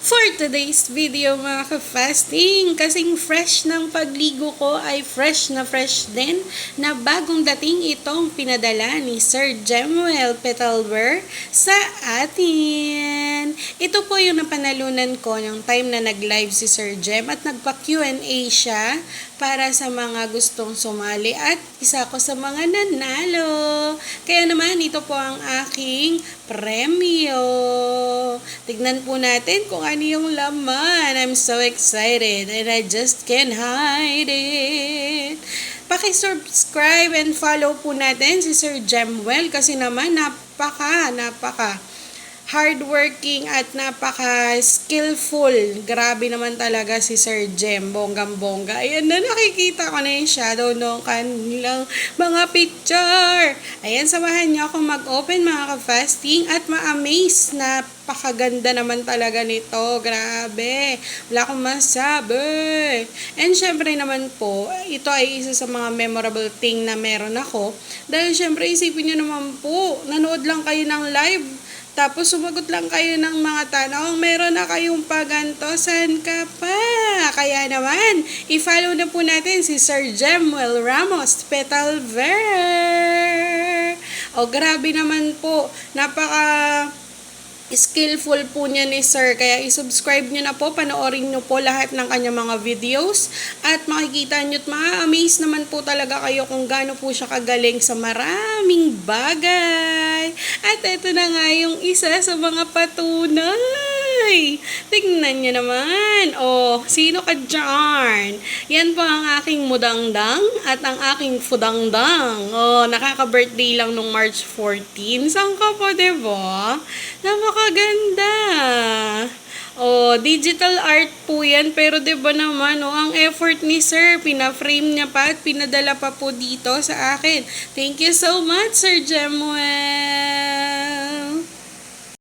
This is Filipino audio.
For today's video mga ka-fasting, kasing fresh ng pagligo ko ay fresh din na bagong dating itong pinadala ni Sir Jemuel Petalver sa atin. Ito po yung napanalunan ko ng time na nag-live si Sir Jem at nagpa-Q&A siya para sa mga gustong sumali at isa ko sa mga nanalo. Kaya naman ito po ang aking premyo. Tignan po natin kung ano yung laman. I'm so excited and I just can't hide it. Paki-subscribe and follow po natin si Sir Jemuel kasi naman napaka hardworking at napaka-skillful. Grabe naman talaga si Sir Jem. Bonggang-bongga. Ayan na, nakikita ko na yung shadow ng kanilang mga picture. Ayan, samahan niyo ako mag-open mga ka-fasting at ma-amaze na napakaganda naman talaga nito. Grabe. Wala akong masabi. And syempre naman po, ito ay isa sa mga memorable thing na meron ako. Dahil syempre isipin niyo naman po, nanood lang kayo ng live. Tapos sumagot lang kayo ng mga tanong, meron na kayong paganto, saan ka pa? Kaya naman, i-follow na po natin si Sir Jemuel Ramos Petalver. O grabe naman po, skillful po niya ni Sir. Kaya i-subscribe niyo na po, panoorin niyo po lahat ng kanyang mga videos at makikita niyo at ma-amaze naman po talaga kayo kung gaano po siya kagaling sa maraming bagay. At ito na nga yung isa sa mga patunay. Tingnan niyo naman. Oh, sino ka dyan? Yan po ang aking mudangdang at ang aking fudangdang. Oh, nakaka-birthday lang nung March 14. Saan ka po, diba? Napakaganda. Oh, digital art po yan. Pero 'di ba naman, oh, ang effort ni Sir, pina-frame niya pa at pinadala pa po dito sa akin. Thank you so much, Sir Jemuel.